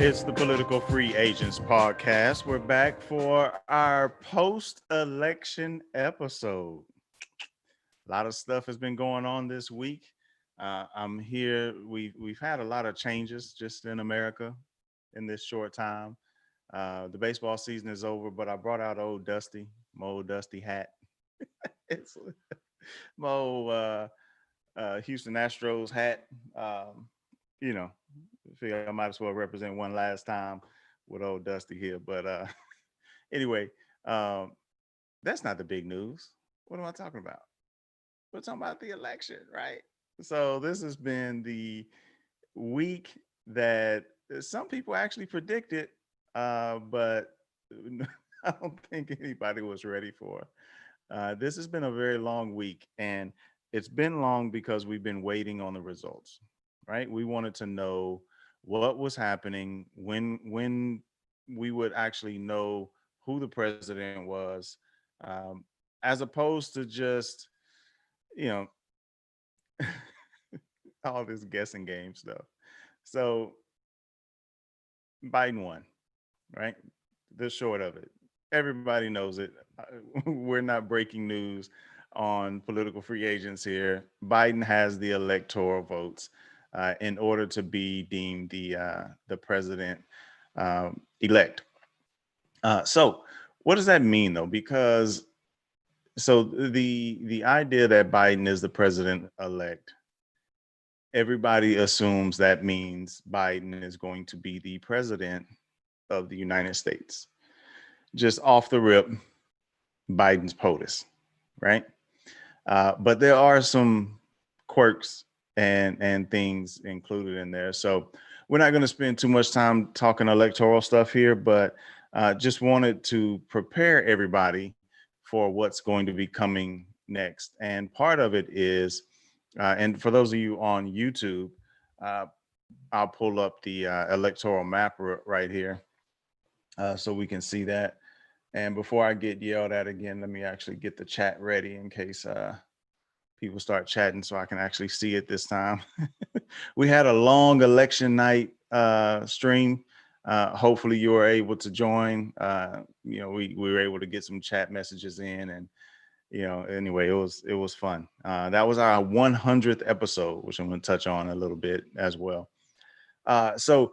It's the Political Free Agents podcast. We're back for our post-election episode. A lot of stuff has been going on this week. I'm here. We've had a lot of changes just in America in this short time. The baseball season is over, but I brought out my old Dusty hat. It's my old Houston Astros hat. You know, figure I might as well represent one last time with old Dusty here. But anyway, um, that's not the big news. What am I talking about? We're talking about the election, right? So this has been the week that some people actually predicted, but I don't think anybody was ready for. This has been a very long week, and it's been long because we've been waiting on the results, right? We wanted to know what was happening, when we would actually know who the president was, um, as opposed to just you know all this guessing game stuff. So Biden won, right? The short of it. Everybody knows it. We're not breaking news on political free agents here. Biden has the electoral votes in order to be deemed the president elect. So, what does that mean, though? Because the idea that Biden is the president elect, everybody assumes that means Biden is going to be the president of the United States. Just off the rip, Biden's POTUS, right? But there are some quirks and things included in there. So we're not going to spend too much time talking electoral stuff here, but just wanted to prepare everybody for what's going to be coming next. And part of it is, and for those of you on YouTube, uh, I'll pull up the electoral map right here so we can see that. And before I get yelled at again, let me actually get the chat ready in case people start chatting so I can actually see it this time. We had a long election night stream. Hopefully you were able to join. We were able to get some chat messages in, and anyway, it was fun. That was our 100th episode, which I'm going to touch on a little bit as well. So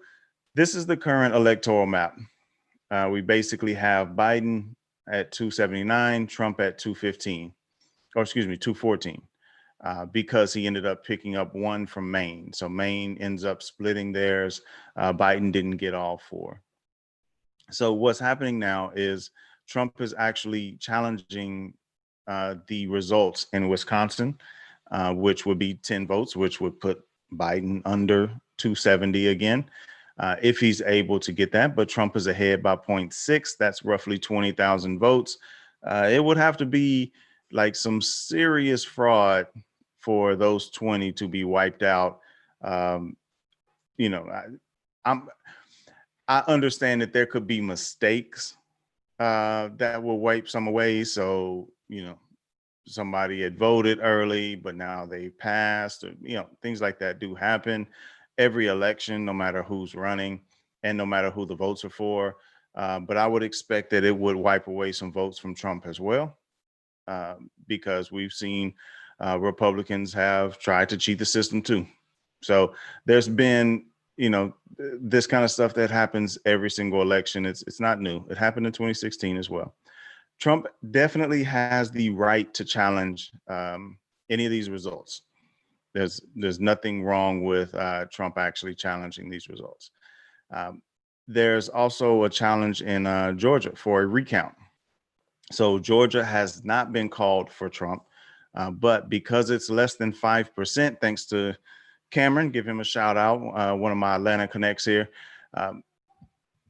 this is the current electoral map. We basically have Biden at 279, Trump at 215, or excuse me, 214, because he ended up picking up one from Maine. So Maine ends up splitting theirs. Biden didn't get all four. So what's happening now is Trump is actually challenging the results in Wisconsin, which would be 10 votes, which would put Biden under 270 again. If he's able to get that, but Trump is ahead by 0.6. That's roughly 20,000 votes. It would have to be like some serious fraud for those 20 to be wiped out. Um, you know, I'm I understand that there could be mistakes that will wipe some away. So somebody had voted early, but now they passed, or things like that do happen every election, no matter who's running and no matter who the votes are for. But I would expect that it would wipe away some votes from Trump as well, because we've seen Republicans have tried to cheat the system too. So there's been, this kind of stuff that happens every single election. It's not new. It happened in 2016 as well. Trump definitely has the right to challenge any of these results. There's nothing wrong with Trump actually challenging these results. Um, there's also a challenge in Georgia for a recount. So Georgia has not been called for Trump, but because it's less than 5%, thanks to Cameron, give him a shout out, one of my Atlanta connects here. Um,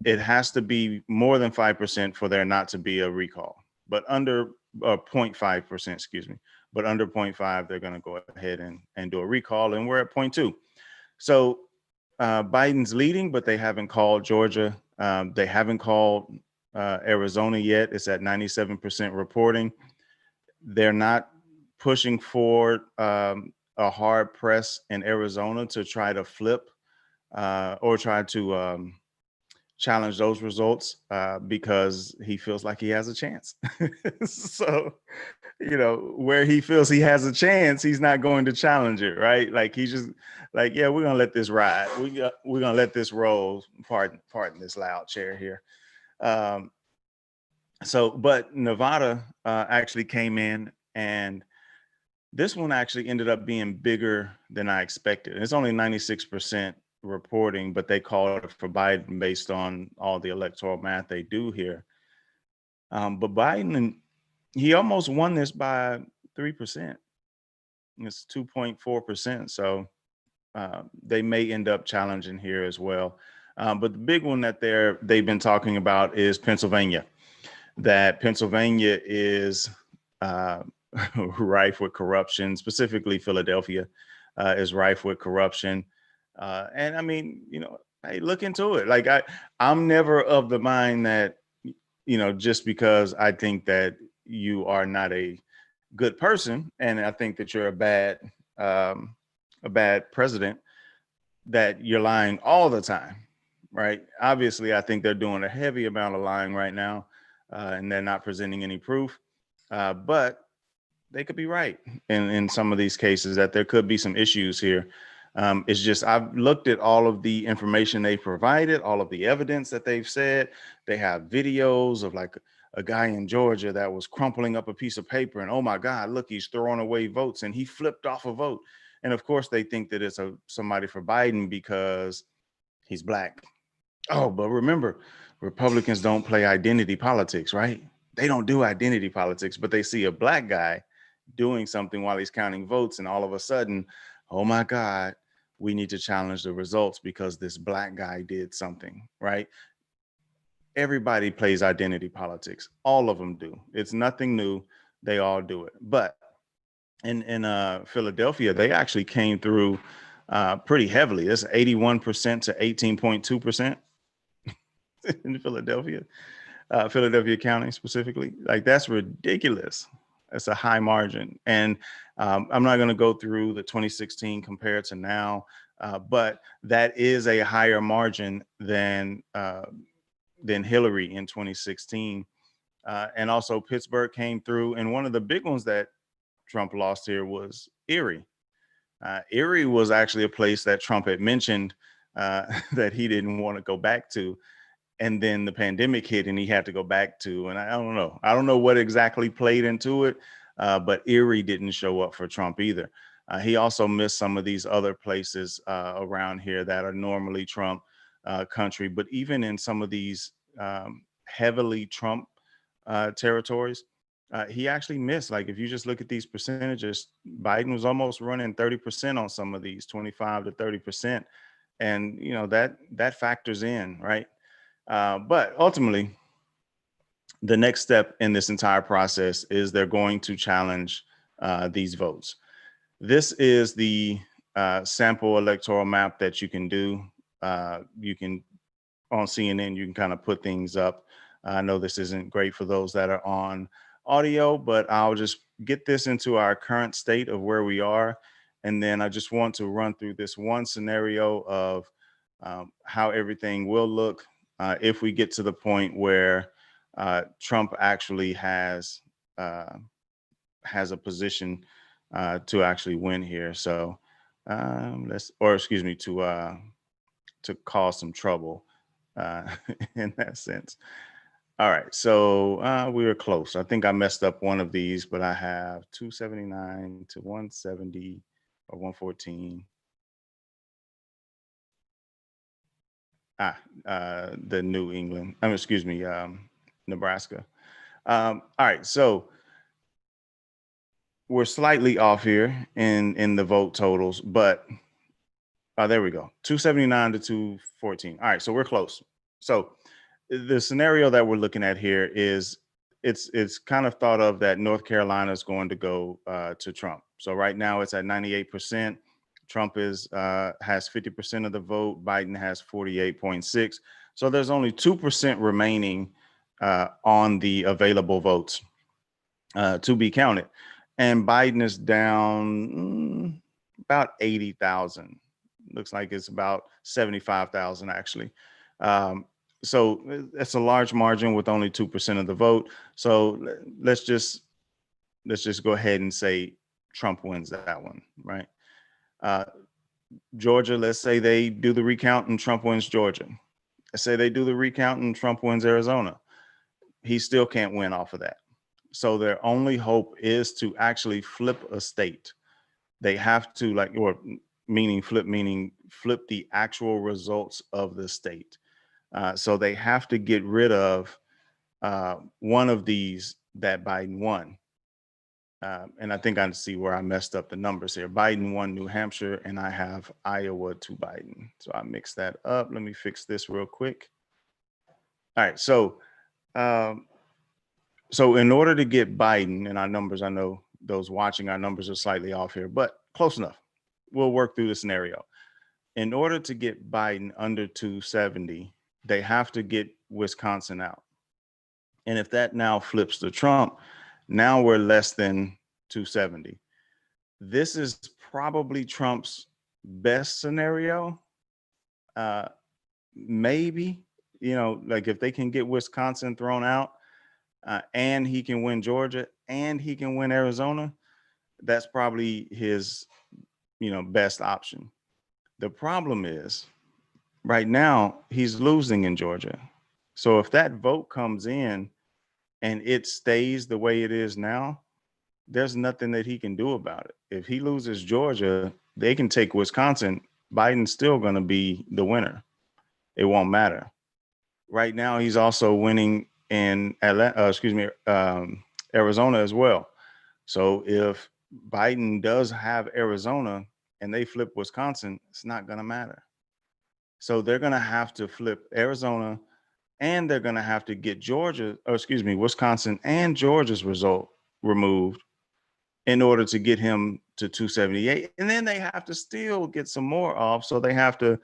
it has to be more than 5% for there not to be a recall, but under 0.5%, excuse me, but under 0.5, they're going to go ahead and do a recall, and we're at 0.2. So Biden's leading, but they haven't called Georgia. They haven't called Arizona yet. It's at 97% reporting. They're not pushing for a hard press in Arizona to try to flip or try to challenge those results because he feels like he has a chance. So, where he feels he has a chance, he's not going to challenge it, right? Like he's just like, yeah, we're gonna let this ride. We're gonna let this roll. Pardon this loud chair here. Um, but Nevada actually came in, and this one actually ended up being bigger than I expected. It's only 96% reporting, but they called it for Biden based on all the electoral math they do here. But Biden, he almost won this by 3%. It's 2.4%. So they may end up challenging here as well. But the big one that they've been talking about is Pennsylvania. That Pennsylvania is uh, rife with corruption, specifically Philadelphia is rife with corruption. And I mean, hey, look into it. Like I'm never of the mind that, just because I think that you are not a good person, and I think that you're um, a bad president, that you're lying all the time, right? Obviously, I think they're doing a heavy amount of lying right now, and they're not presenting any proof. But they could be right in some of these cases, that there could be some issues here. It's just I've looked at all of the information they provided, all of the evidence that they've said. They have videos of like a guy in Georgia that was crumpling up a piece of paper, and oh my God, look, he's throwing away votes, and he flipped off a vote. And of course, they think that it's somebody for Biden because he's black. Oh, but remember, Republicans don't play identity politics, right? They don't do identity politics, but they see a black guy doing something while he's counting votes, and all of a sudden, oh my God, we need to challenge the results because this black guy did something, right? Everybody plays identity politics. All of them do. It's nothing new. They all do it. But in Philadelphia, they actually came through pretty heavily. It's 81% to 18.2% in Philadelphia. Philadelphia County specifically. Like that's ridiculous. That's a high margin. And I'm not going to go through the 2016 compared to now, but that is a higher margin than Hillary in 2016. And also Pittsburgh came through. And one of the big ones that Trump lost here was Erie. Erie was actually a place that Trump had mentioned that he didn't want to go back to, and then the pandemic hit and he had to go back to, and I don't know what exactly played into it, but Erie didn't show up for Trump either. He also missed some of these other places around here that are normally Trump country, but even in some of these heavily Trump territories, he actually missed. Like if you just look at these percentages, Biden was almost running 30% on some of these, 25 to 30%, and that factors in, right? But ultimately, the next step in this entire process is they're going to challenge these votes. This is the sample electoral map that you can do. You can, on CNN, you can kind of put things up. I know this isn't great for those that are on audio, but I'll just get this into our current state of where we are. And then I just want to run through this one scenario of how everything will look if we get to the point where Trump actually has a position to actually win here. So to cause some trouble in that sense. All right, so we were close. I think I messed up one of these, but I have 279 to 170 or 114. The New England, Nebraska. All right, so we're slightly off here in the vote totals, but there we go, 279 to 214. All right, so we're close. So the scenario that we're looking at here is it's kind of thought of that North Carolina is going to go to Trump. So right now it's at 98%. Trump has 50% of the vote. Biden has 48.6. So there's only 2% remaining on the available votes to be counted. And Biden is down about 80,000. Looks like it's about 75,000 actually. So that's a large margin with only 2% of the vote. So let's just go ahead and say Trump wins that one, right? Uh, Georgia, let's say they do the recount and Trump wins Georgia. Let's say they do the recount and Trump wins Arizona. He still can't win off of that. So their only hope is to actually flip a state. They have to meaning flip the actual results of the state. So they have to get rid of one of these that Biden won. And I think I see where I messed up the numbers here. Biden won New Hampshire, and I have Iowa to Biden. So I mixed that up. Let me fix this real quick. All right. Um, so in order to get Biden, and our numbers, I know those watching, our numbers are slightly off here, but close enough. We'll work through the scenario. In order to get Biden under 270, they have to get Wisconsin out. And if that now flips to Trump, now we're less than 270. This is probably Trump's best scenario. Maybe, like if they can get Wisconsin thrown out and he can win Georgia and he can win Arizona, that's probably his, best option. The problem is right now he's losing in Georgia. So if that vote comes in and it stays the way it is now, there's nothing that he can do about it. If he loses Georgia, they can take Wisconsin. Biden's still going to be the winner. It won't matter. Right now, he's also winning in Arizona as well. So if Biden does have Arizona and they flip Wisconsin, it's not going to matter. So they're going to have to flip Arizona, and they're going to have to get Wisconsin and Georgia's result removed in order to get him to 278. And then they have to still get some more off. So they have to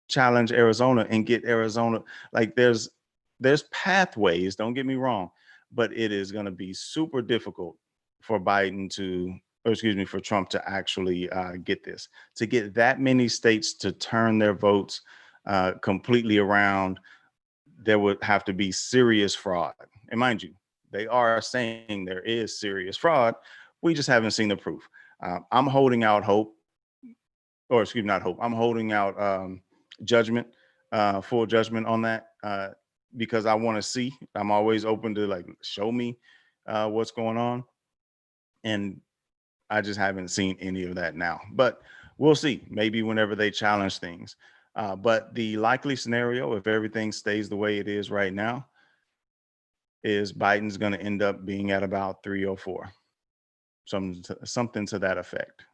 challenge Arizona and get Arizona. Like there's pathways, don't get me wrong, but it is going to be super difficult for for Trump to actually get this, to get that many states to turn their votes completely around. There would have to be serious fraud. And mind you, they are saying there is serious fraud. We just haven't seen the proof. I'm holding out hope, or excuse me, not hope. I'm holding out judgment, full judgment on that, because I want to see. I'm always open to show me what's going on, and I just haven't seen any of that now. But we'll see. Maybe whenever they challenge things. But the likely scenario, if everything stays the way it is right now, is Biden's going to end up being at about 304. Something to that effect,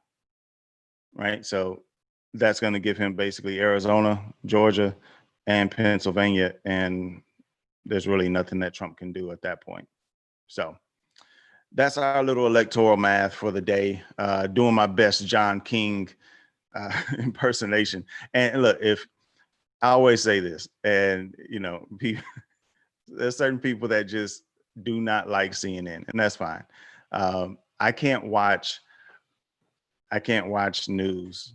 right? So that's going to give him basically Arizona, Georgia, and Pennsylvania, and there's really nothing that Trump can do at that point. So that's our little electoral math for the day. Doing my best John King impersonation. And look, if I always say this, and there's certain people that just do not like CNN, and that's fine. I can't watch news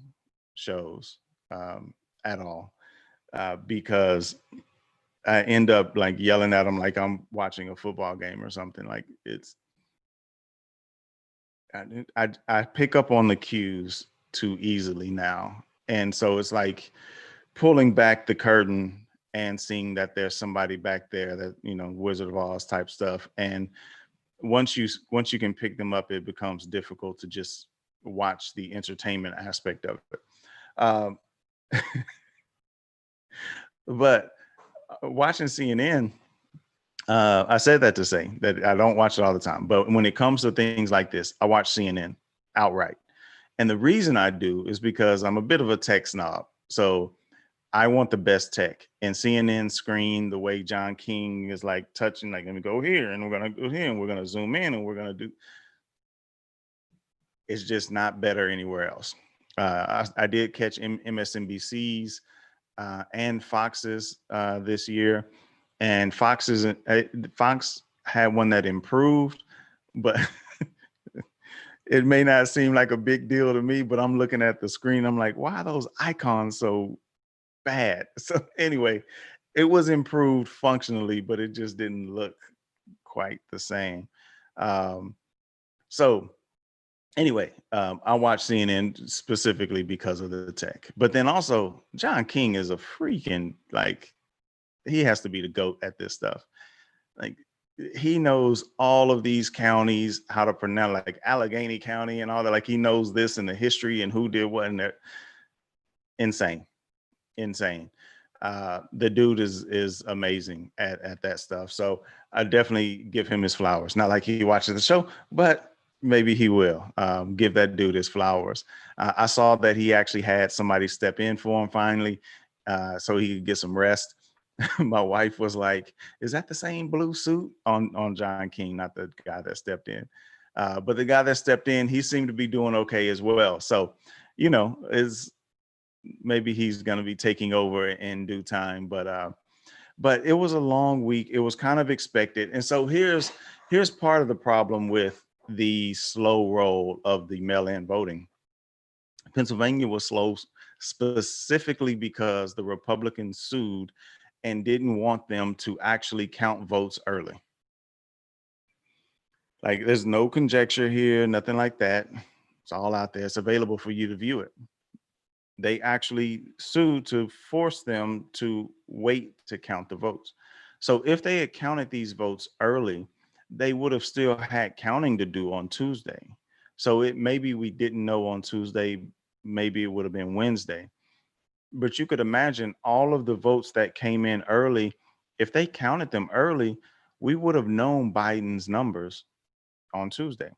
shows at all because I end up yelling at them like I'm watching a football game or something. Like I pick up on the cues too easily now, and so it's like pulling back the curtain and seeing that there's somebody back there that Wizard of Oz type stuff. And once you can pick them up, it becomes difficult to just watch the entertainment aspect of it. But watching CNN, I said that to say that I don't watch it all the time. But when it comes to things like this, I watch CNN outright. And the reason I do is because I'm a bit of a tech snob. So I want the best tech, and CNN screen, the way John King is touching, let me go here and we're going to go here and we're going to zoom in and we're going to do. It's just not better anywhere else. I did catch MSNBC's and Fox's this year, and Fox had one that improved, but it may not seem like a big deal to me, but I'm looking at the screen. I'm like, why are those icons so bad? So anyway, it was improved functionally, but it just didn't look quite the same. Um, so anyway, I watch CNN specifically because of the tech, but then also John King is a freaking, like, he has to be the GOAT at this stuff. Like, he knows all of these counties, how to pronounce, like Allegheny County and all that. Like, he knows this and the history and who did what, and they're insane, insane. The dude is amazing at that stuff. So I definitely give him his flowers. Not like he watches the show, but maybe he will. Give that dude his flowers. I saw that he actually had somebody step in for him finally, so he could get some rest. My wife was like, "Is that the same blue suit on John King?" Not the guy that stepped in, but the guy that stepped in, he seemed to be doing okay as well. So, is maybe he's going to be taking over in due time. But it was a long week. It was kind of expected, and so here's part of the problem with the slow roll of the mail-in voting. Pennsylvania was slow specifically because the Republicans sued and didn't want them to actually count votes early. Like, there's no conjecture here, nothing like that. It's all out there. It's available for you to view it. They actually sued to force them to wait to count the votes. So if they had counted these votes early, they would have still had counting to do on Tuesday. So it maybe we didn't know on Tuesday, maybe it would have been Wednesday. But you could imagine all of the votes that came in early, if they counted them early, we would have known Biden's numbers on Tuesday.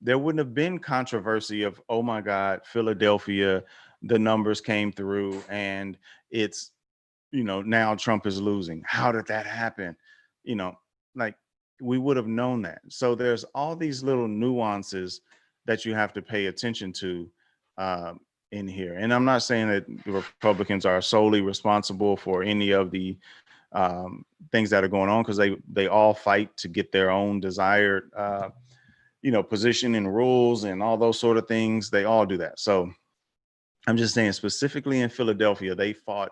There wouldn't have been controversy of, oh my God, Philadelphia, the numbers came through and it's, now Trump is losing. How did that happen? You know, like, we would have known that. So there's all these little nuances that you have to pay attention to um, in here. And I'm not saying that the Republicans are solely responsible for any of the things that are going on, because they all fight to get their own desired position and rules and all those sort of things. They all do that. So I'm just saying, specifically in Philadelphia, they fought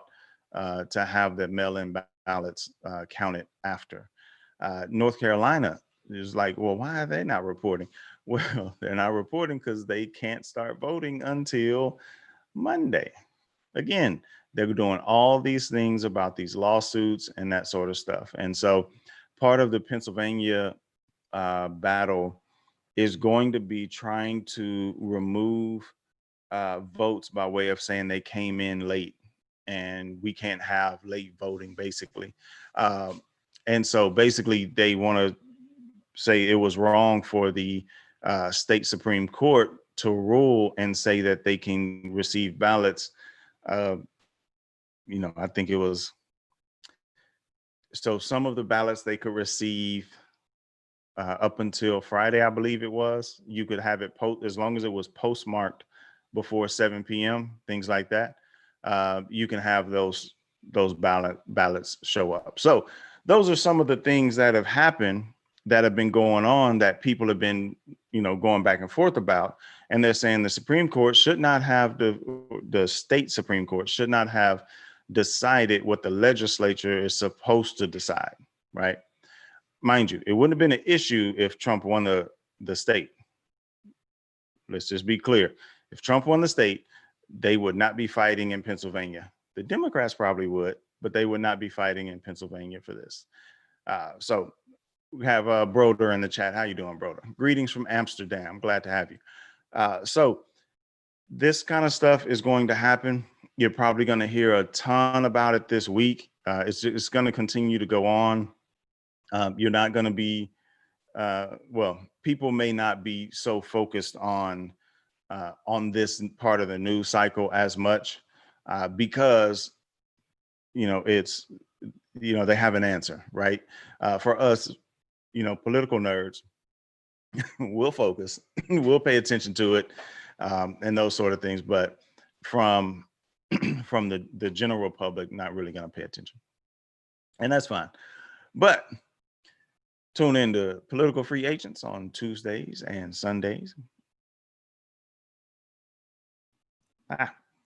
to have the mail-in ballots counted after. North Carolina is like, well, why are they not reporting? Well, they're not reporting because they can't start voting until Monday. Again, they're doing all these things about these lawsuits and that sort of stuff. And so part of the Pennsylvania battle is going to be trying to remove votes by way of saying they came in late and we can't have late voting, basically. Um, and so basically, they want to say it was wrong for the state Supreme Court to rule and say that they can receive ballots. Uh, I think it was, so some of the ballots they could receive up until Friday, I believe it was. You could have it as long as it was postmarked before 7 p.m. Things like that. You can have those ballots show up. So those are some of the things that have happened, that have been going on, that people have been going back and forth about. And they're saying the Supreme Court should not have the state Supreme Court should not have decided what the legislature is supposed to decide, right? Mind you, it wouldn't have been an issue if Trump won the state. Let's just be clear. If Trump won the state, they would not be fighting in Pennsylvania. The Democrats probably would, but they would not be fighting in Pennsylvania for this. So we have Broder in the chat. How you doing, Broder? Greetings from Amsterdam. Glad to have you. So this kind of stuff is going to happen. You're probably going to hear a ton about it this week. It's going to continue to go on. You're not going to be, people may not be so focused on this part of the news cycle as much because, it's, they have an answer, right? For us, political nerds, we'll focus, we'll pay attention to it and those sort of things. But from from the general public, not really going to pay attention. And that's fine. But tune in to Political Free Agents on Tuesdays and Sundays.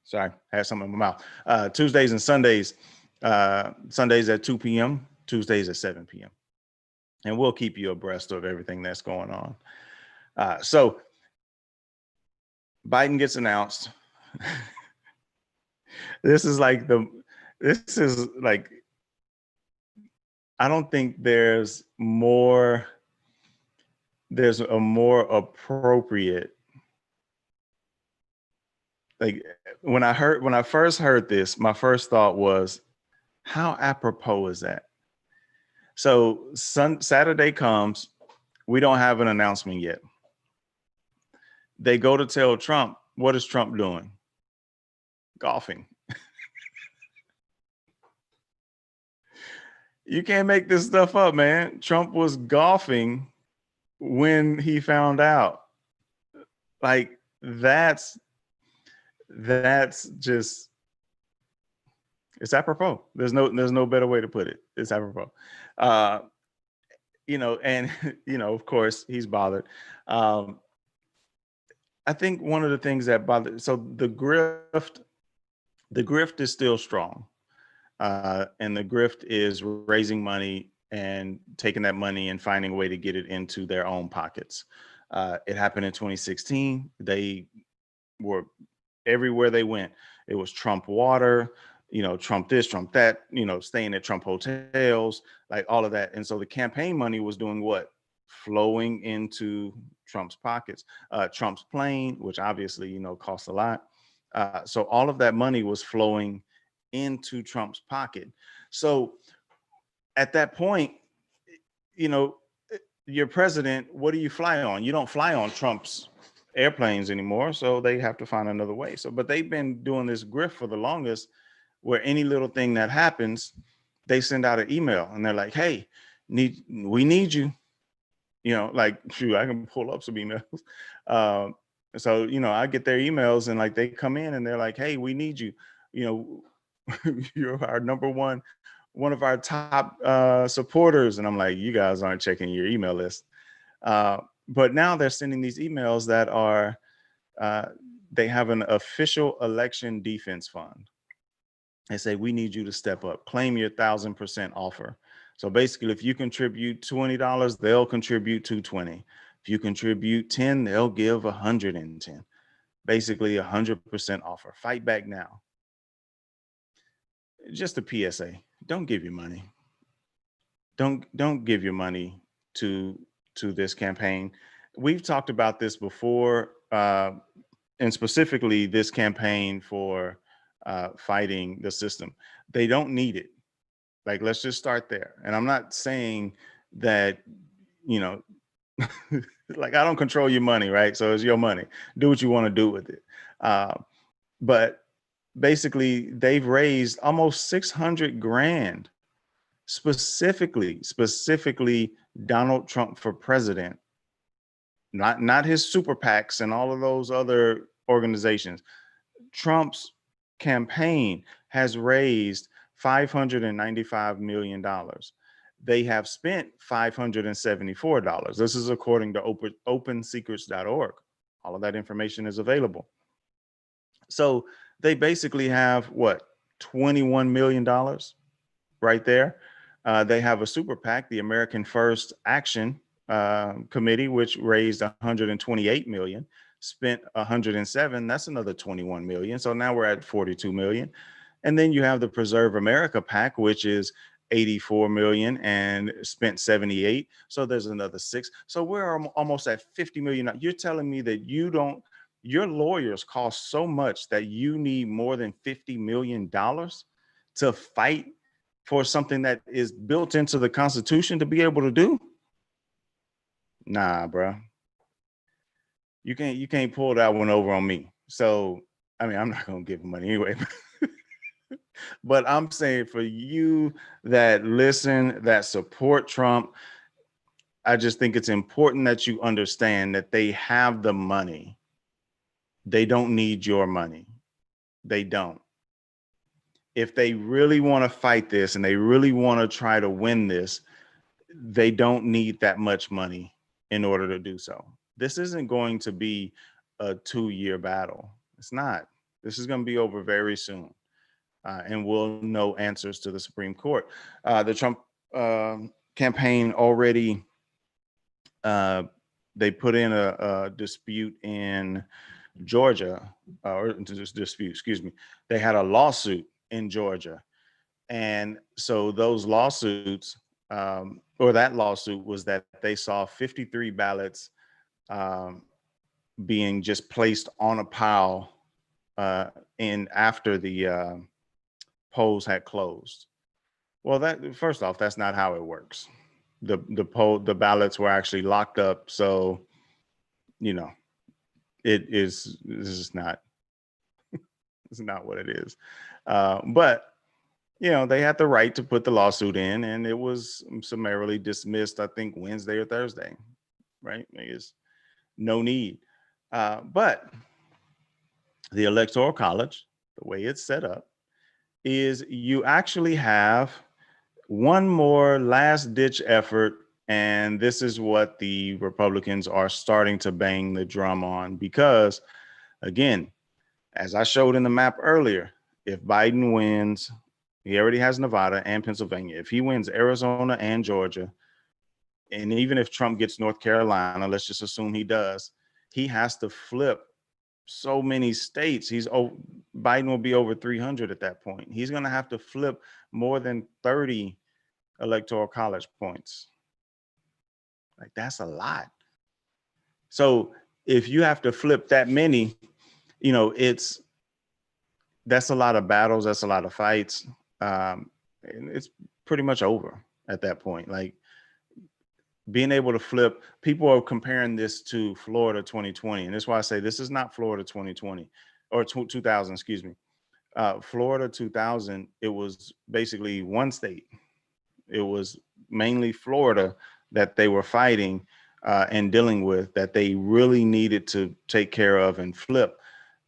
Sorry, I had something in my mouth. Tuesdays and Sundays Sundays at 2 p.m., Tuesdays at 7 p.m. And we'll keep you abreast of everything that's going on. So Biden gets announced. This is like I don't think there's a more appropriate, like when I first heard this, my first thought was, how apropos is that? So Saturday comes, we don't have an announcement yet. They go to tell Trump, what is Trump doing? Golfing. You can't make this stuff up, man. Trump was golfing when he found out. Like that's just, it's apropos. There's no better way to put it. It's apropos. And of course he's bothered. I think one of the things that bothered, so the grift is still strong. And the grift is raising money and taking that money and finding a way to get it into their own pockets. It happened in 2016. They were everywhere they went. It was Trump water, Trump this, Trump that, staying at Trump hotels, like all of that. And so the campaign money was doing what? Flowing into Trump's pockets. Trump's plane, which obviously, costs a lot. So all of that money was flowing into Trump's pocket. So at that point, your president, what do you fly on? You don't fly on Trump's airplanes anymore, so they have to find another way. So, but they've been doing this grift for the longest, where any little thing that happens, they send out an email and they're like, hey, we need you. Like, shoot, I can pull up some emails. So, I get their emails and like they come in and they're like, hey, we need you. You're our number one of our top supporters. And I'm like, you guys aren't checking your email list. But now they're sending these emails that are, they have an official election defense fund. They say, we need you to step up, claim your 1,000% offer. So basically, if you contribute $20, they'll contribute $220. If you contribute 10, they'll give 110. Basically 100% offer. Fight back now. Just a PSA, don't give your money. Don't give your money to this campaign. We've talked about this before, and specifically this campaign for fighting the system. They don't need it. Like, let's just start there. And I'm not saying that, like, I don't control your money, right? So it's your money. Do what you want to do with it. But basically, they've raised almost 600 grand specifically Donald Trump for president, not his super PACs and all of those other organizations. Trump's campaign has raised $595 million. They have spent $574. This is according to opensecrets.org. All of that information is available. So they basically have what, $21 million right there. They have a super PAC, the American First Action Committee, which raised 128 million, spent 107. That's another 21 million. So now we're at 42 million. And then you have the Preserve America PAC, which is 84 million and spent 78. So there's another 6. So we're almost at 50 million. You're telling me that your lawyers cost so much that you need more than $50 million to fight for something that is built into the Constitution to be able to do? Nah, bro. You can't pull that one over on me. So, I mean, I'm not gonna give him money anyway. But I'm saying for you that listen, that support Trump, I just think it's important that you understand that they have the money. They don't need your money. They don't. If they really want to fight this and they really want to try to win this, they don't need that much money in order to do so. This isn't going to be a 2-year battle. It's not. This is going to be over very soon. and we'll know answers to the Supreme Court. The Trump campaign already, they put in a dispute in Georgia, or dispute, excuse me. They had a lawsuit in Georgia. And so those lawsuits, or that lawsuit was that they saw 53 ballots um, being just placed on a pile in after the polls had closed. Well, that first off, that's not how it works. The ballots were actually locked up, so you know this is not it's not what it is. But they had the right to put the lawsuit in, and it was summarily dismissed. I think Wednesday or Thursday, right? There's no need. But the Electoral College, the way it's set up, is you actually have one more last ditch effort. And this is what the Republicans are starting to bang the drum on, because, again, as I showed in the map earlier, if Biden wins, he already has Nevada and Pennsylvania. If he wins Arizona and Georgia, and even if Trump gets North Carolina, let's just assume he does, he has to flip so many states. Biden will be over 300 at that point. He's going to have to flip more than 30 Electoral College points. Like, that's a lot. So if you have to flip that many, that's a lot of battles. That's a lot of fights. And it's pretty much over at that point. Like, being able to flip, people are comparing this to Florida 2020. And that's why I say this is not Florida 2020 or 2000, excuse me. Florida 2000, it was basically one state. It was mainly Florida that they were fighting and dealing with, that they really needed to take care of and flip.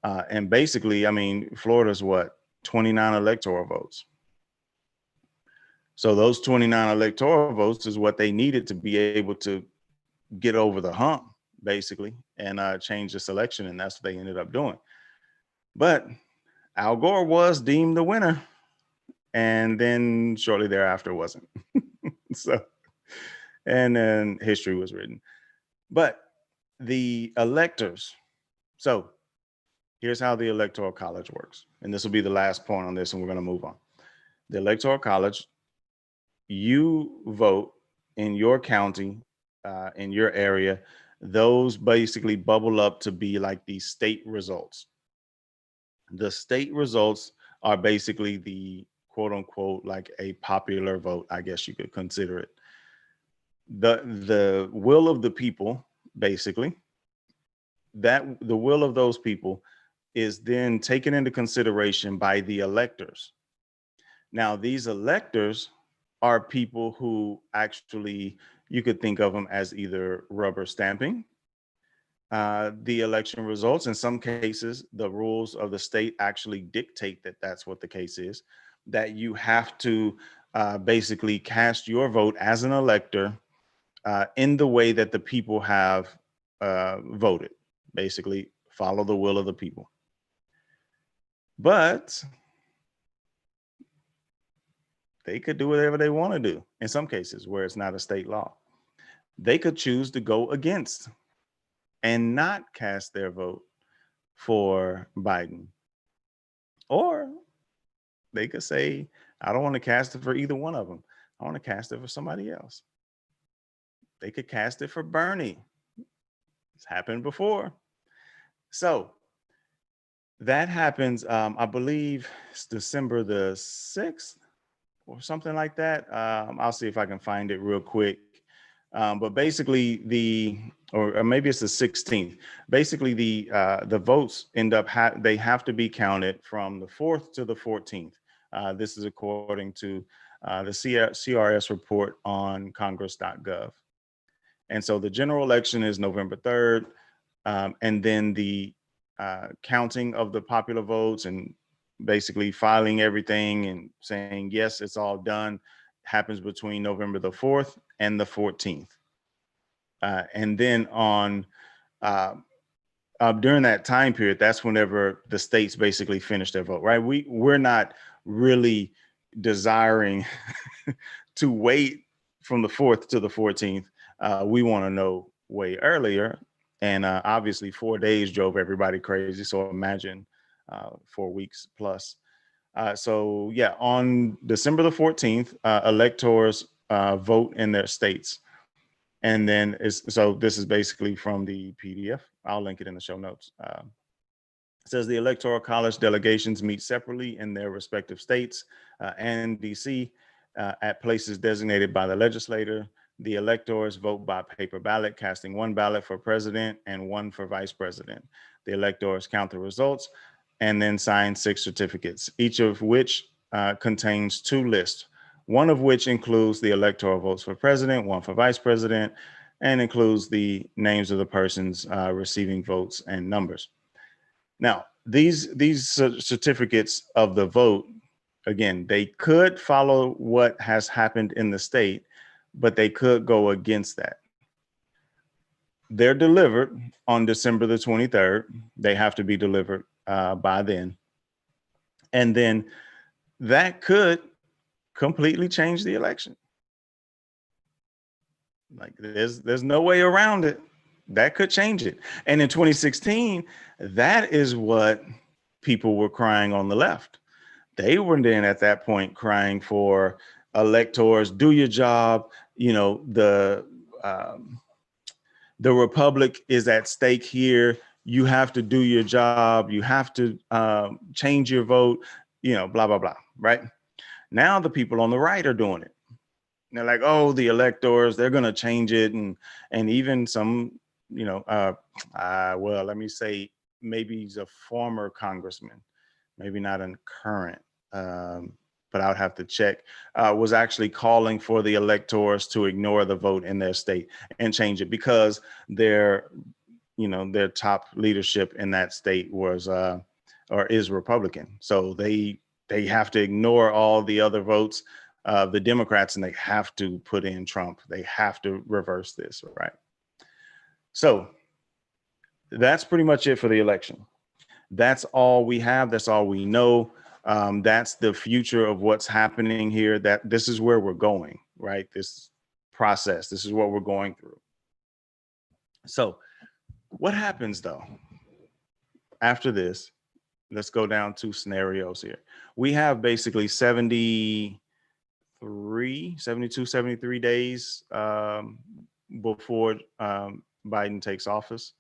And basically, I mean, Florida's 29 electoral votes. So those 29 electoral votes is what they needed to be able to get over the hump, basically, and change the selection. And that's what they ended up doing. But Al Gore was deemed the winner, and then shortly thereafter wasn't. So, and then history was written. But the electors, so here's how the Electoral College works. And this will be the last point on this, and we're going to move on. The Electoral College, you vote in your county, in your area. Those basically bubble up to be like the state results. The state results are basically the quote unquote, like a popular vote, I guess you could consider it. The will of the people, basically, that the will of those people is then taken into consideration by the electors. Now, these electors are people who actually, you could think of them as either rubber stamping the election results. In some cases, the rules of the state actually dictate that that's what the case is, that you have to basically cast your vote as an elector in the way that the people have voted. Basically, follow the will of the people. But they could do whatever they want to do in some cases where it's not a state law. They could choose to go against and not cast their vote for Biden. Or they could say, I don't want to cast it for either one of them. I want to cast it for somebody else. They could cast it for Bernie. It's happened before. So that happens, I believe it's December the 6th or something like that. I'll see if I can find it real quick. But basically or maybe it's the 16th. Basically the votes end up, they have to be counted from the 4th to the 14th. This is according to the CRS report on congress.gov. And so the general election is November 3rd. And then the counting of the popular votes and basically filing everything and saying, yes, it's all done, happens between November the 4th and the 14th. And then on during that time period, that's whenever the states basically finish their vote, right? We're not really desiring to wait from the 4th to the 14th. We want to know way earlier. And obviously 4 days drove everybody crazy. So imagine 4 weeks plus. So yeah, on December the 14th, electors vote in their states. And then so this is basically from the PDF. I'll link it in the show notes. It says the Electoral College delegations meet separately in their respective states and DC at places designated by the legislator. The electors vote by paper ballot, casting one ballot for president and one for vice president. The electors count the results and then sign 6 certificates, each of which contains 2 lists, one of which includes the electoral votes for president, one for vice president, and includes the names of the persons receiving votes and numbers. Now, these certificates of the vote, again, they could follow what has happened in the state, but they could go against that. They're delivered on December the 23rd. They have to be delivered by then. And then that could completely change the election. Like there's no way around it. That could change it. And in 2016, that is what people were crying on the left. They were then at that point crying for electors, do your job. You know, the republic is at stake here. You have to do your job. You have to change your vote, you know, blah, blah, blah, right? Now the people on the right are doing it. They're like, oh, the electors, they're going to change it. And even some, you know, well, let me say, maybe he's a former congressman, maybe not a current, but I would have to check, was actually calling for the electors to ignore the vote in their state and change it because their, you know, their top leadership in that state was or is Republican. So they have to ignore all the other votes of the Democrats and they have to put in Trump. They have to reverse this, right? So that's pretty much it for the election. That's all we have. That's all we know. That's the future of what's happening here. That this is where we're going, right? This process, this is what we're going through. So what happens though after this? Let's go down 2 scenarios here. We have basically 72, 73 days before Biden takes office.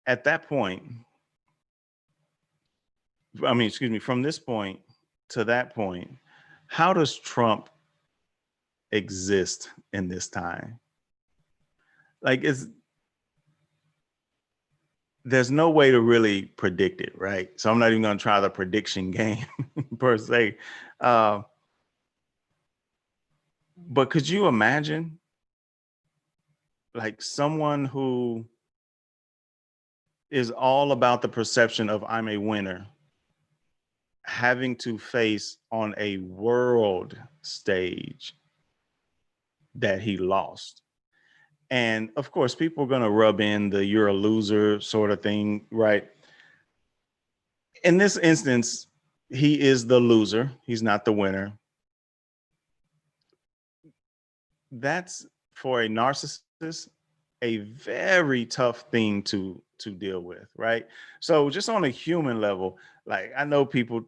At that point, from this point to that point, how does Trump exist in this time? Like, there's no way to really predict it, right? So I'm not even going to try the prediction game per se. But could you imagine like someone who is all about the perception of I'm a winner having to face on a world stage that he lost? And of course, people are going to rub in the you're a loser sort of thing, right? In this instance, he is the loser. He's not the winner. That's for a narcissist, a very tough thing to deal with, right? So just on a human level, like I know people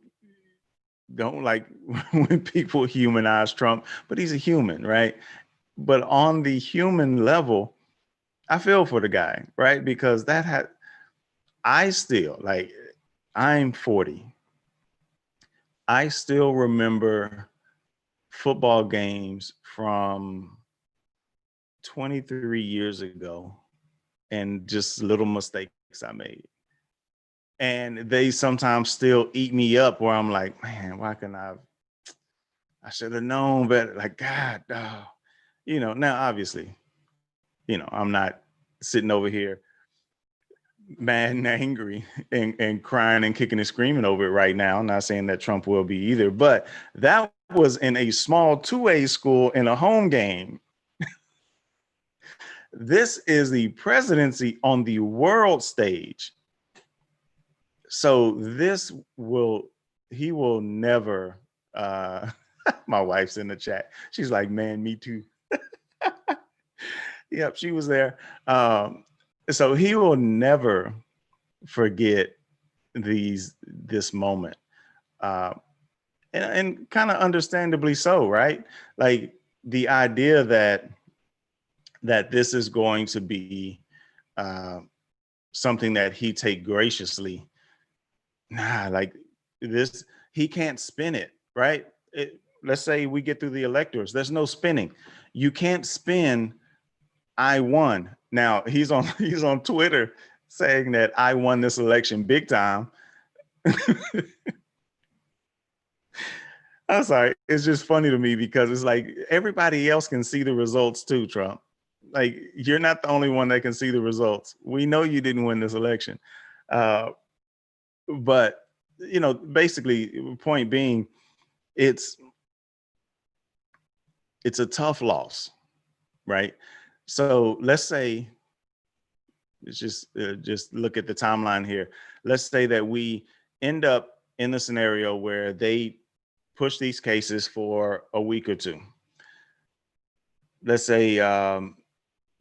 don't like when people humanize Trump, but he's a human, right? But on the human level, I feel for the guy, right? Because I still like, I'm 40. I still remember football games from 23 years ago and just little mistakes I made. And they sometimes still eat me up where I'm like, man, why can I should have known better. Like, God, oh. You know, now obviously, you know, I'm not sitting over here mad and angry and crying and kicking and screaming over it right now. I'm not saying that Trump will be either, but that was in a small 2A school in a home game. This is the presidency on the world stage. So this will he will never, uh, my wife's in the chat. She's like, man, me too. Yep, she was there. Um, so he will never forget this moment. Uh, and kind of understandably so, right? Like the idea that this is going to be uh, something that he take graciously. Nah, like this, he can't spin it, right? Let's say we get through the electors. There's no spinning. You can't spin I won. Now he's on he's on Twitter saying that I won this election big time. I'm sorry. It's just funny to me because it's like everybody else can see the results too, Trump. Like you're not the only one that can see the results. We know you didn't win this election. Uh, but basically, point being, it's it's a tough loss, right? So let's say, let's just look at the timeline here. Let's say that we end up in the scenario where they push these cases for a week or two. Let's say a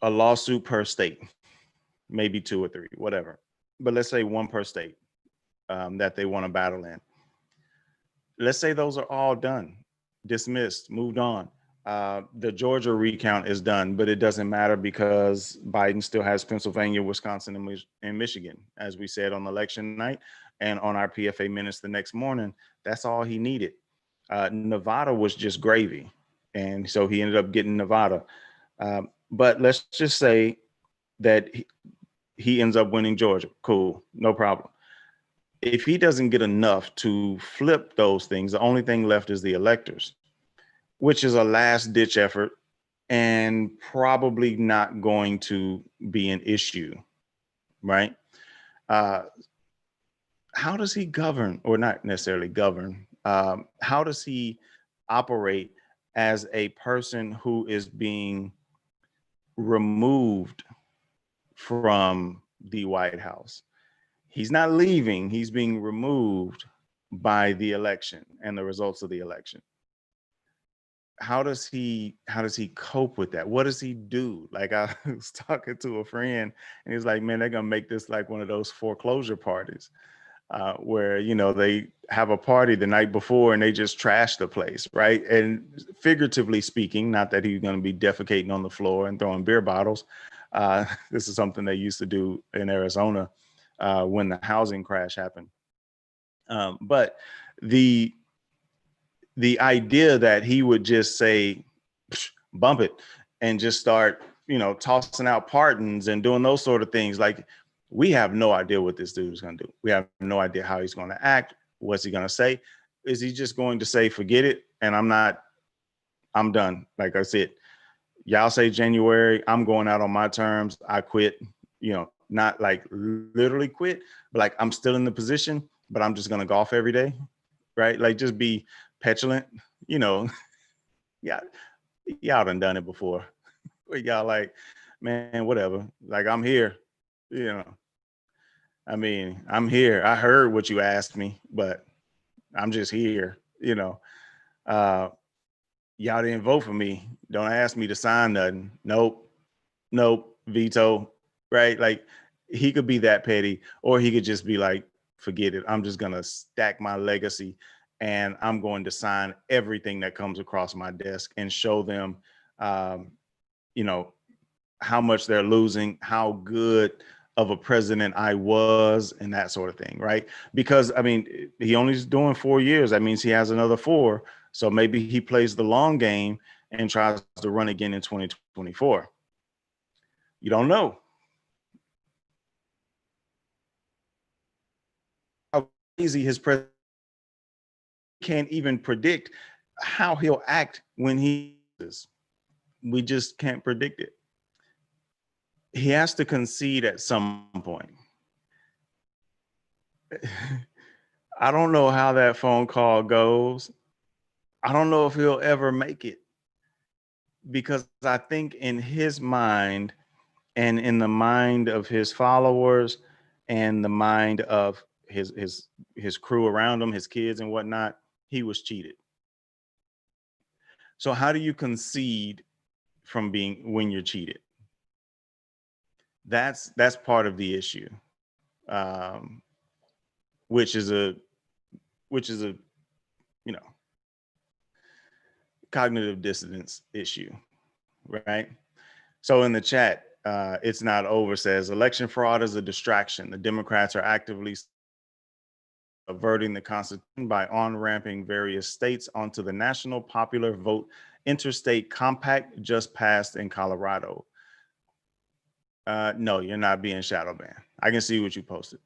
lawsuit per state, maybe two or three, whatever. But let's say one per state that they want to battle in. Let's say those are all done, dismissed, moved on. The Georgia recount is done, but it doesn't matter because Biden still has Pennsylvania, Wisconsin, and Michigan, as we said on election night and on our PFA minutes the next morning. That's all he needed. Nevada was just gravy. And so he ended up getting Nevada. But let's just say that he ends up winning Georgia. Cool, no problem. If he doesn't get enough to flip those things, the only thing left is the electors, which is a last ditch effort and probably not going to be an issue, right? Uh, how does he govern, or not necessarily govern? How does he operate as a person who is being removed from the White House? He's not leaving, he's being removed by the election and the results of the election. How does he cope with that? What does he do? Like I was talking to a friend and he's like, man, they're gonna make this like one of those foreclosure parties where they have a party the night before and they just trash the place, right? And figuratively speaking, not that he's going to be defecating on the floor and throwing beer bottles. This is something they used to do in Arizona when the housing crash happened. But the idea that he would just say, bump it, and just start, tossing out pardons and doing those sort of things. Like, we have no idea what this dude is going to do. We have no idea how he's going to act. What's he going to say? Is he just going to say, forget it? And I'm done. Like I said, y'all say January, I'm going out on my terms. I quit, not like literally quit, but like I'm still in the position, but I'm just going to golf every day. Right. Like just be petulant, you know, yeah, y'all done it before. Y'all like, man, whatever. Like I'm here, you know. I mean, I'm here. I heard what you asked me, but I'm just here, you know. Uh, y'all didn't vote for me. Don't ask me to sign nothing. Nope. Nope. Veto. Right? Like he could be that petty, or he could just be like, forget it. I'm just gonna stack my legacy and I'm going to sign everything that comes across my desk and show them um, you know, how much they're losing, how good of a president I was, and that sort of thing, right? Because I mean, he only is doing 4 years. That means he has another four. So maybe he plays the long game and tries to run again in 2024. You don't know. How easy his president can't even predict how he'll act when he is. We just can't predict it. He has to concede at some point. I don't know how that phone call goes. I don't know if he'll ever make it, because I think in his mind and in the mind of his followers and the mind of his crew around him, his kids and whatnot, he was cheated. So how do you concede from being when you're cheated? That's part of the issue, um, which is a you know cognitive dissonance issue, right? So in the chat, it's not over says election fraud is a distraction. The Democrats are actively averting the Constitution by on-ramping various states onto the National Popular Vote Interstate Compact just passed in Colorado. No, you're not being shadow banned. I can see what you posted.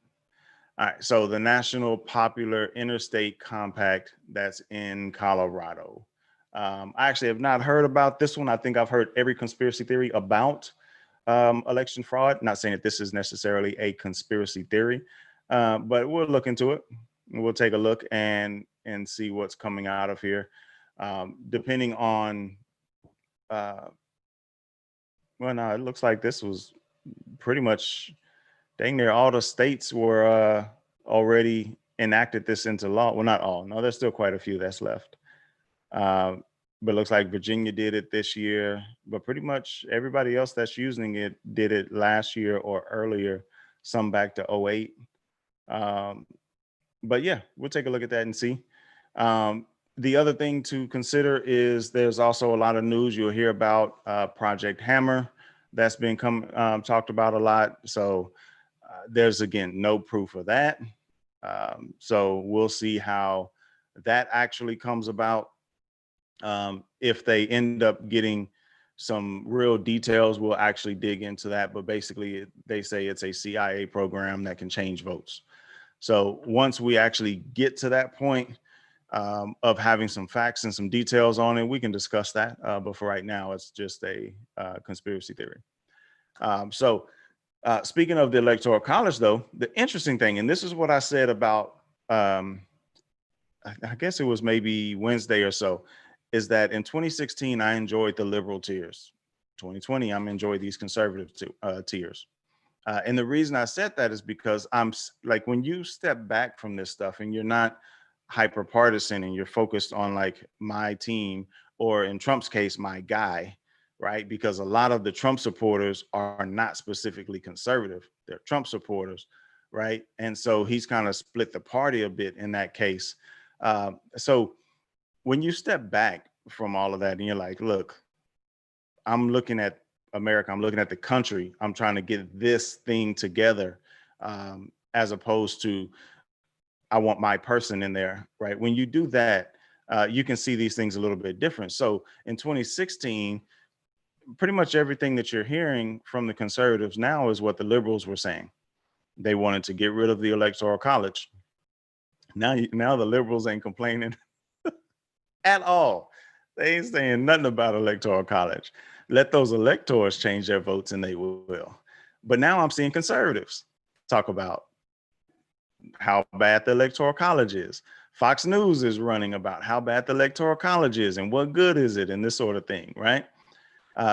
All right, so the National Popular Interstate Compact that's in Colorado. I actually have not heard about this one. I think I've heard every conspiracy theory about election fraud. Not saying that this is necessarily a conspiracy theory, but we'll look into it. We'll take a look and see what's coming out of here. Depending on, well, no, it looks like this was pretty much dang near all the states were already enacted this into law. Well, not all. No, there's still quite a few that's left. But it looks like Virginia did it this year, but pretty much everybody else that's using it did it last year or earlier, some back to '08. But yeah, we'll take a look at that and see. The other thing to consider is there's also a lot of news you'll hear about Project Hammer that's been talked about a lot. So there's, again, no proof of that. So we'll see how that actually comes about. If they end up getting some real details, we'll actually dig into that. But basically, they say it's a CIA program that can change votes. So once we actually get to that point of having some facts and some details on it, we can discuss that. But for right now, it's just a conspiracy theory. Speaking of the Electoral College, though, the interesting thing, and this is what I said about, I guess it was maybe Wednesday or so, is that in 2016, I enjoyed the liberal tiers. 2020, I'm enjoying these conservative tiers. And the reason I said that is because I'm like, when you step back from this stuff and you're not hyper partisan and you're focused on like my team, or in Trump's case, my guy, right? Because a lot of the Trump supporters are not specifically conservative, they're Trump supporters, right? And so he's kind of split the party a bit in that case. So when you step back from all of that and you're like, look, I'm looking at America, I'm looking at the country, I'm trying to get this thing together, as opposed to I want my person in there, right? When you do that, you can see these things a little bit different. So in 2016, pretty much everything that you're hearing from the conservatives now is what the liberals were saying. They wanted to get rid of the Electoral College. Now the liberals ain't complaining at all. They ain't saying nothing about Electoral College. Let those electors change their votes and they will. But now I'm seeing conservatives talk about how bad the Electoral College is. Fox News is running about how bad the Electoral College is and what good is it and this sort of thing, right?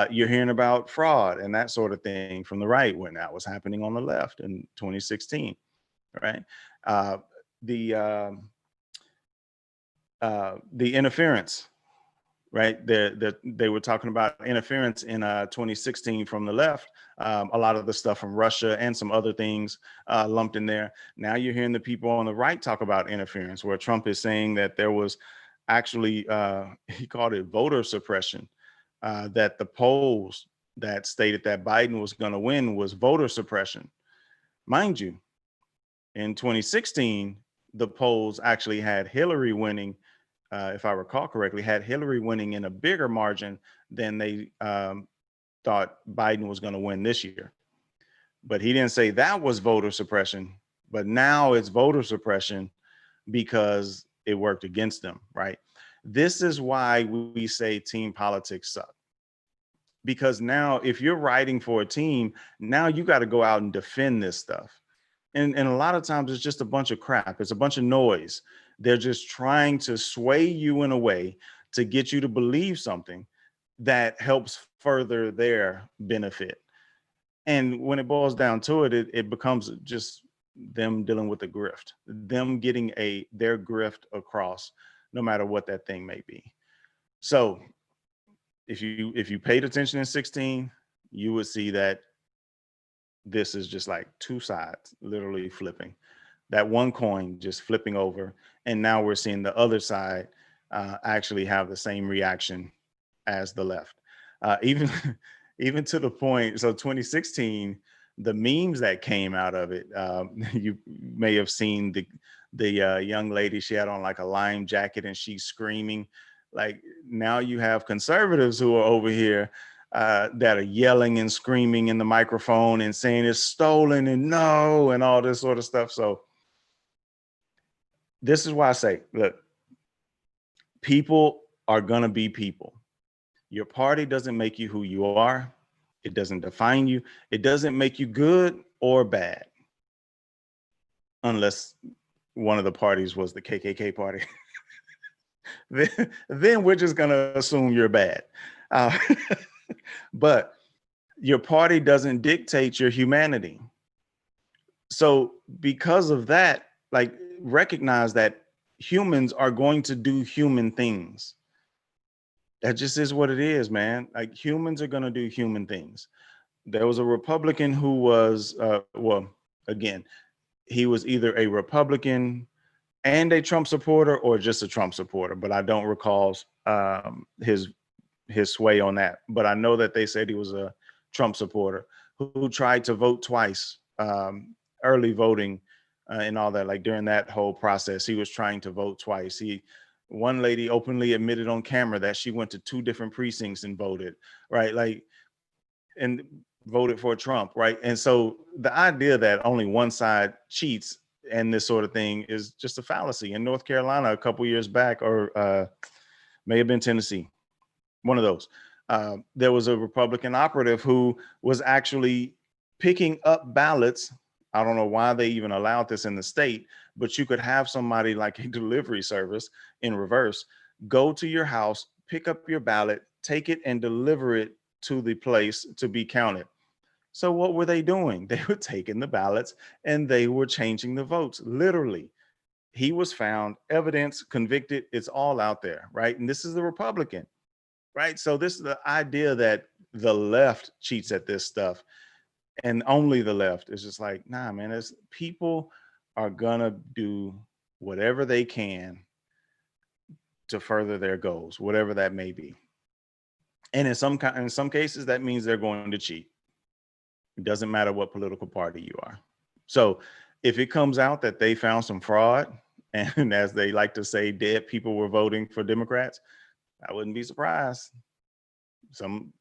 You're hearing about fraud and that sort of thing from the right when that was happening on the left in 2016, right? The interference, right? They were talking about interference in 2016 from the left. A lot of the stuff from Russia and some other things lumped in there. Now you're hearing the people on the right talk about interference, where Trump is saying that there was actually, he called it voter suppression, that the polls that stated that Biden was going to win was voter suppression. Mind you, in 2016, the polls actually had Hillary winning, if I recall correctly, had Hillary winning in a bigger margin than they thought Biden was going to win this year. But he didn't say that was voter suppression, but now it's voter suppression because it worked against them, right? This is why we say team politics suck. Because now if you're writing for a team, now you got to go out and defend this stuff. And a lot of times it's just a bunch of crap. It's a bunch of noise. They're just trying to sway you in a way to get you to believe something that helps further their benefit. And when it boils down to it, it becomes just them dealing with the grift, them getting their grift across, no matter what that thing may be. So if you paid attention in 16, you would see that this is just like two sides literally flipping. That one coin just flipping over, and now we're seeing the other side actually have the same reaction as the left. Even even to the point, so 2016, the memes that came out of it, you may have seen the young lady, she had on like a lime jacket and she's screaming. Like, now you have conservatives who are over here that are yelling and screaming in the microphone and saying it's stolen and no and all this sort of stuff. So this is why I say, look, people are gonna be people. Your party doesn't make you who you are. It doesn't define you. It doesn't make you good or bad, unless one of the parties was the KKK party. then we're just gonna assume you're bad. Uh, but your party doesn't dictate your humanity. So because of that, like, recognize that humans are going to do human things. That just is what it is, man. Like, humans are going to do human things. There was a Republican who was, well, again, he was either a Republican and a Trump supporter or just a Trump supporter, but I don't recall his sway on that. But I know that they said he was a Trump supporter who tried to vote twice, early voting and all that. Like, during that whole process, he was trying to vote twice. One lady openly admitted on camera that she went to two different precincts and voted, right? Like, and voted for Trump, right? And so the idea that only one side cheats and this sort of thing is just a fallacy. In North Carolina, a couple years back, or may have been Tennessee, one of those, there was a Republican operative who was actually picking up ballots. I don't know why they even allowed this in the state, but you could have somebody like a delivery service in reverse go to your house, pick up your ballot, take it and deliver it to the place to be counted. So what were they doing? They were taking the ballots and they were changing the votes. Literally, he was found, evidence, convicted. It's all out there, right? And this is the Republican, right? So this is the idea that the left cheats at this stuff, and only the left is just like, nah, man. It's, people are gonna do whatever they can to further their goals, whatever that may be. And in some cases, that means they're going to cheat. It doesn't matter what political party you are. So if it comes out that they found some fraud, and as they like to say, dead people were voting for Democrats, I wouldn't be surprised. Some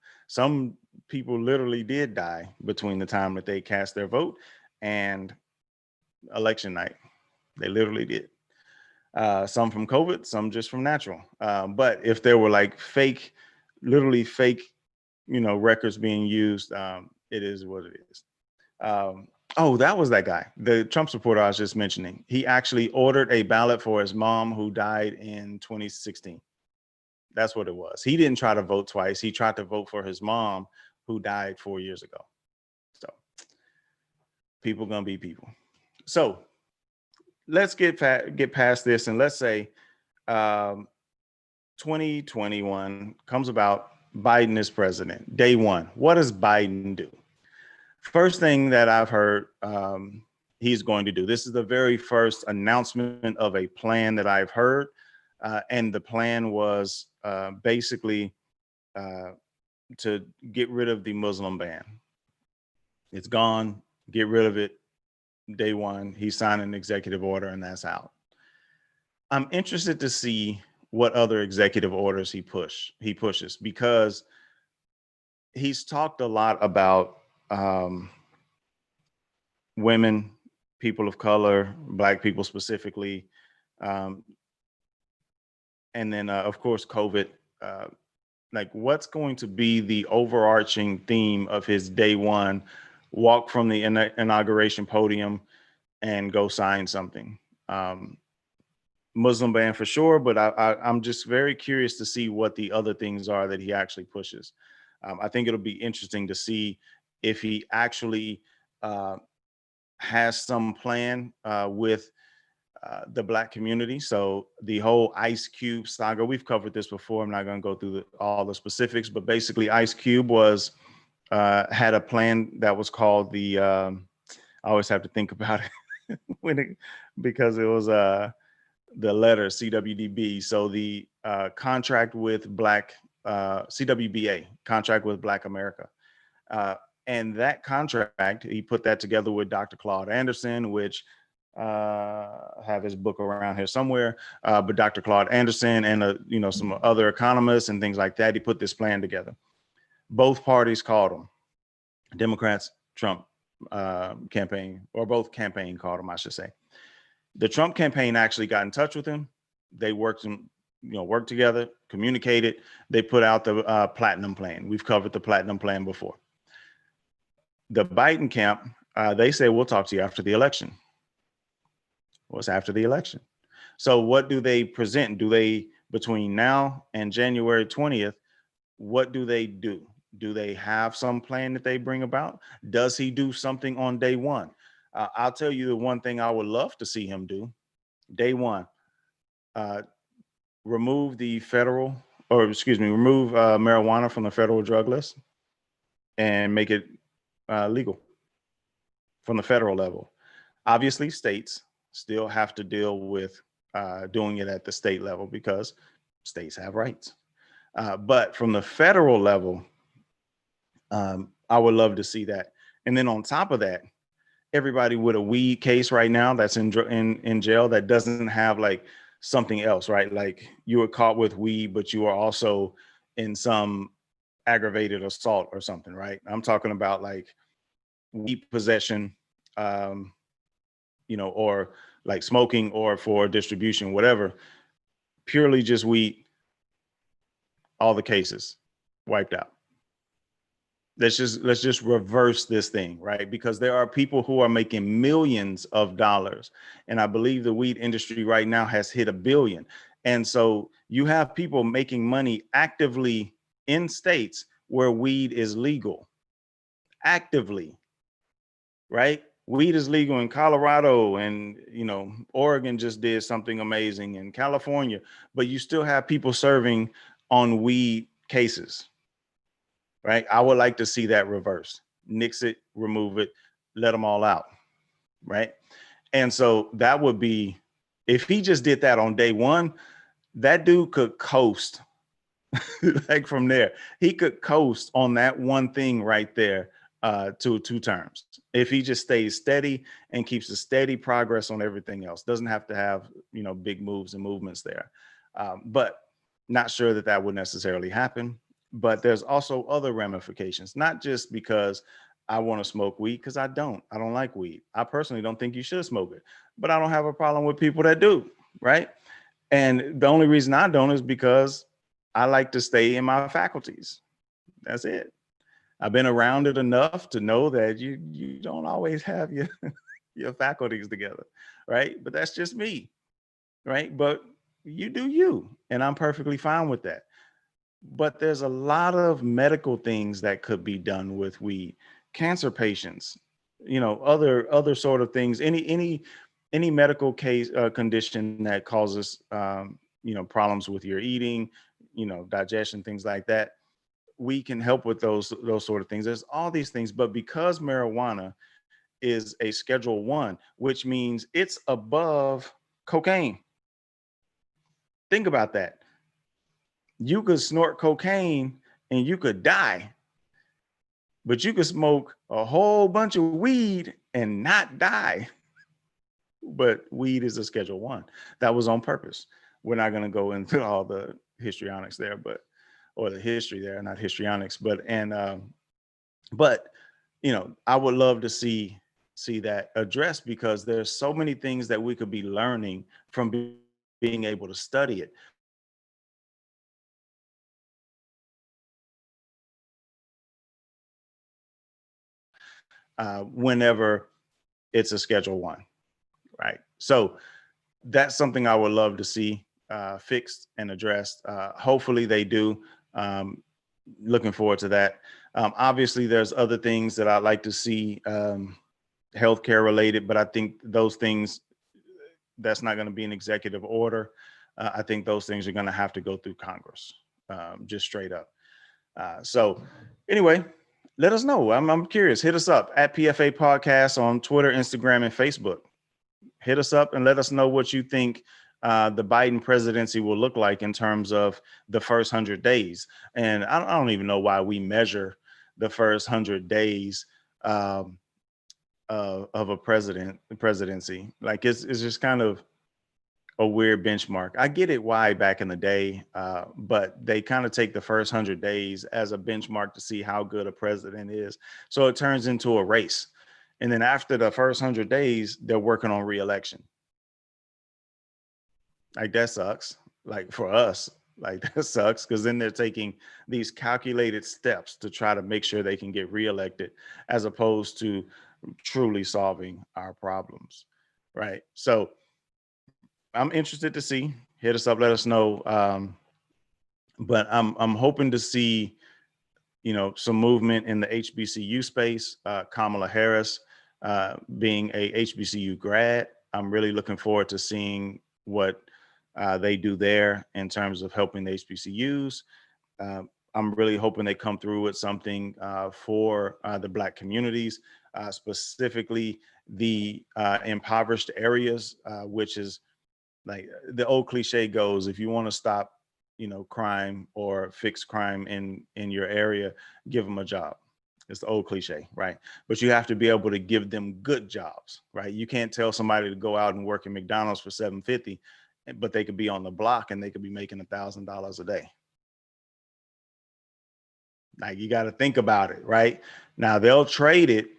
people literally did die between the time that they cast their vote and election night. They literally did. Some from COVID, some just from natural. But if there were like fake, literally fake, records being used, it is what it is. Oh, that was that guy, the Trump supporter I was just mentioning. He actually ordered a ballot for his mom who died in 2016. That's what it was. He didn't try to vote twice. He tried to vote for his mom who died 4 years ago. So people gonna be people. So let's get past this, and let's say 2021 comes about. Biden is president. Day one. What does Biden do? First thing that I've heard he's going to do. This is the very first announcement of a plan that I've heard. And the plan was basically to get rid of the Muslim ban. It's gone. Get rid of it. Day one, he signed an executive order, and that's out. I'm interested to see what other executive orders he pushes, because he's talked a lot about women, people of color, Black people specifically, and then of course COVID. Like, what's going to be the overarching theme of his day one? Walk from the inauguration podium and go sign something. Muslim ban for sure, but I'm just very curious to see what the other things are that he actually pushes. I think it'll be interesting to see if he actually has some plan with the Black community. So the whole Ice Cube saga, we've covered this before. I'm not going to go through all the specifics, but basically Ice Cube was had a plan that was called the, I always have to think about it because it was the letter CWDB. So the contract with Black, CWBA, contract with Black America. And that contract, he put that together with Dr. Claude Anderson, which have his book around here somewhere. But Dr. Claude Anderson and some other economists and things like that, he put this plan together. Both parties called him. Democrats, Trump campaign, or both campaign called him, I should say. The Trump campaign actually got in touch with him. They worked together, communicated. They put out the platinum plan. We've covered the platinum plan before. The Biden camp, they say, we'll talk to you after the election. What's after the election? So what do they present? Do they, between now and January 20th, what do they do? Do they have some plan that they bring about? Does he do something on day one? I'll tell you the one thing I would love to see him do. Day one, remove marijuana from the federal drug list and make it legal from the federal level. Obviously, states still have to deal with doing it at the state level because states have rights. But from the federal level, I would love to see that. And then on top of that, everybody with a weed case right now that's in jail that doesn't have like something else, right? Like you were caught with weed, but you were also in some aggravated assault or something, right? I'm talking about like weed possession, or like smoking or for distribution, whatever, purely just weed, all the cases wiped out. Let's just reverse this thing, right? Because there are people who are making millions of dollars. And I believe the weed industry right now has hit $1 billion. And so you have people making money actively in states where weed is legal, actively, right? Weed is legal in Colorado, and Oregon just did something amazing in California, but you still have people serving on weed cases, right? I would like to see that reversed. Nix it, remove it, let them all out, right? And so that would be, if he just did that on day one, that dude could coast like from there. He could coast on that one thing right there to 2 terms. If he just stays steady and keeps a steady progress on everything else, doesn't have to have, big moves and movements there. But not sure that would necessarily happen. But there's also other ramifications, not just because I want to smoke weed, because I don't like weed. I personally don't think you should smoke it, but I don't have a problem with people that do, right? And the only reason I don't is because I like to stay in my faculties. That's it. I've been around it enough to know that you don't always have your faculties together, right? But that's just me, right? But you do you, and I'm perfectly fine with that. But there's a lot of medical things that could be done with weed. Cancer patients, other sort of things. Any medical case condition that causes problems with your eating, digestion, things like that. We can help with those sort of things. There's all these things, but because marijuana is a Schedule 1, which means it's above cocaine. Think about that. You could snort cocaine and you could die, but you could smoke a whole bunch of weed and not die. But weed is a Schedule 1. That was on purpose. We're not going to go into all the histrionics there, or the history there, not histrionics, but I would love to see that addressed, because there's so many things that we could be learning from being able to study it. Whenever it's a Schedule 1, right? So that's something I would love to see fixed and addressed. Hopefully they do. Looking forward to that. Obviously, there's other things that I'd like to see healthcare related, but I think those things, that's not going to be an executive order. I think those things are going to have to go through Congress, just straight up. So anyway, let us know. I'm curious. Hit us up at PFA Podcast on Twitter, Instagram, and Facebook. Hit us up and let us know what you think the Biden presidency will look like in terms of the first 100 days. And I don't even know why we measure the first 100 days um, of a presidency. Like it's just kind of a weird benchmark. I get it why back in the day, but they kind of take the first 100 days as a benchmark to see how good a president is. So it turns into a race. And then after the first 100 days, they're working on reelection. Like that sucks. Like for us, like that sucks because then they're taking these calculated steps to try to make sure they can get reelected as opposed to truly solving our problems. Right. So I'm interested to see. Hit us up, let us know. But I'm hoping to see, some movement in the HBCU space. Kamala Harris being a HBCU grad, I'm really looking forward to seeing what they do there in terms of helping the HBCUs. I'm really hoping they come through with something for the Black communities, specifically the impoverished areas, which is like the old cliche goes, if you want to stop, crime or fix crime in your area, give them a job. It's the old cliche, right? But you have to be able to give them good jobs, right? You can't tell somebody to go out and work at McDonald's for $7.50, but they could be on the block and they could be making $1,000 a day. Like you got to think about it, right? Now they'll trade it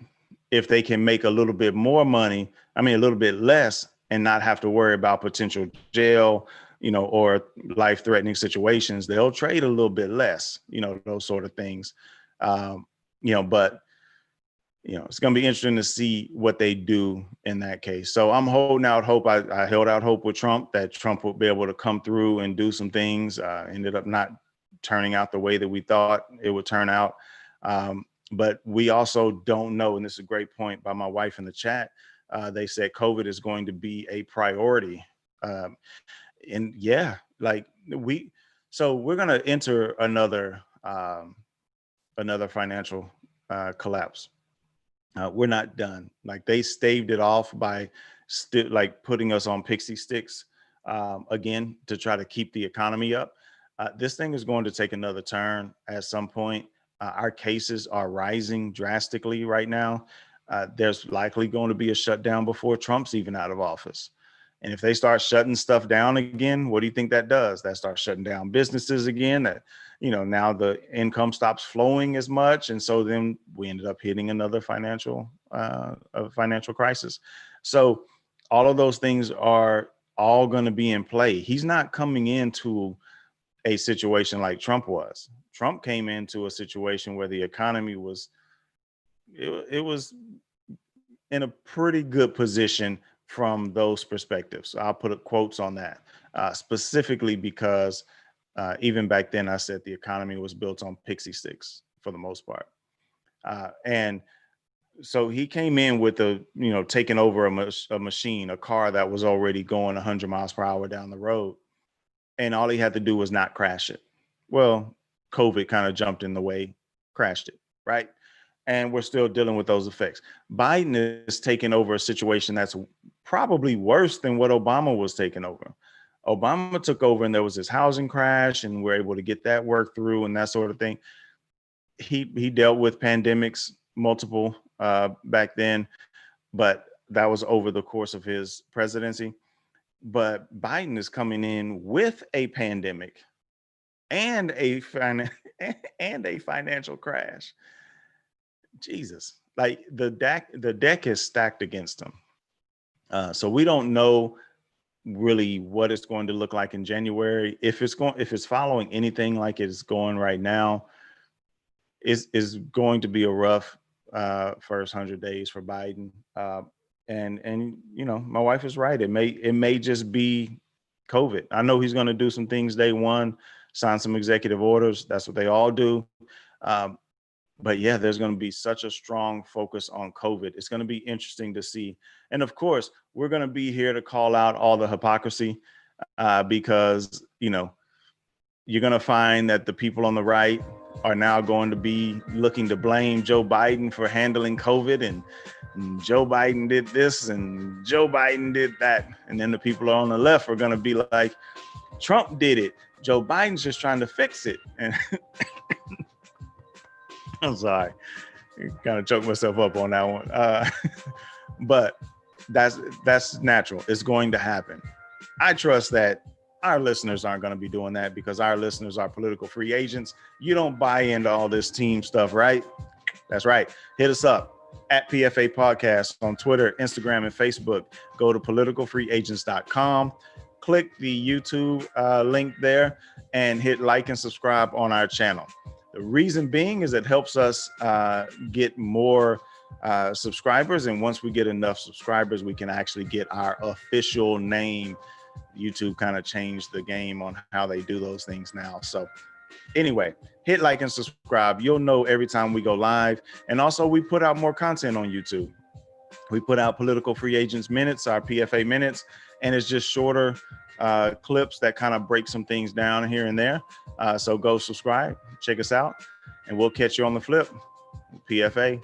if they can make a little bit more money. I mean, a little bit less and not have to worry about potential jail, or life-threatening situations. They'll trade a little bit less, those sort of things. But it's going to be interesting to see what they do in that case. So I'm holding out hope. I held out hope with Trump that Trump would be able to come through and do some things. Ended up not turning out the way that we thought it would turn out. But we also don't know, and this is a great point by my wife in the chat. They said COVID is going to be a priority. And yeah, like we're going to enter another financial collapse. We're not done. Like they staved it off by like putting us on pixie sticks again to try to keep the economy up. This thing is going to take another turn at some point. Our cases are rising drastically right now. There's likely going to be a shutdown before Trump's even out of office. And if they start shutting stuff down again, what do you think that does? That starts shutting down businesses again. That, now the income stops flowing as much. And so then we ended up hitting another financial crisis. So all of those things are all going to be in play. He's not coming into a situation like Trump was. Trump came into a situation where the economy was, it was in a pretty good position from those perspectives. I'll put quotes on that, specifically because even back then I said the economy was built on pixie sticks for the most part. And so he came in with taking over a machine, a car that was already going 100 miles per hour down the road. And all he had to do was not crash it. Well, COVID kind of jumped in the way, crashed it, right? And we're still dealing with those effects. Biden is taking over a situation that's probably worse than what Obama was taking over. Obama took over and there was this housing crash and we're able to get that worked through and that sort of thing. He dealt with pandemics, multiple back then, but that was over the course of his presidency. But Biden is coming in with a pandemic and a financial crash. Jesus, like the deck is stacked against him. So we don't know really what it's going to look like in January. If it's following anything like it's going right now, is going to be a rough first 100 days for Biden. And my wife is right. It may just be COVID. I know he's going to do some things day one, sign some executive orders. That's what they all do. But yeah, there's going to be such a strong focus on COVID. It's going to be interesting to see. And of course, we're going to be here to call out all the hypocrisy because, you're going to find that the people on the right are now going to be looking to blame Joe Biden for handling COVID, and Joe Biden did this and Joe Biden did that. And then the people on the left are going to be like, Trump did it. Joe Biden's just trying to fix it. And I'm sorry, kind of choked myself up on that one. But that's natural. It's going to happen. I trust that our listeners aren't going to be doing that because our listeners are political free agents. You don't buy into all this team stuff, right? That's right. Hit us up at PFA Podcast on Twitter, Instagram, and Facebook. Go to politicalfreeagents.com. Click the YouTube link there and hit like and subscribe on our channel. The reason being is it helps us get more subscribers. And once we get enough subscribers, we can actually get our official name. YouTube kind of changed the game on how they do those things now. So anyway, hit like and subscribe. You'll know every time we go live. And also we put out more content on YouTube. We put out Political Free Agents Minutes, our PFA Minutes, and it's just shorter clips that kind of break some things down here and there. So go subscribe, check us out, and we'll catch you on the flip. PFA.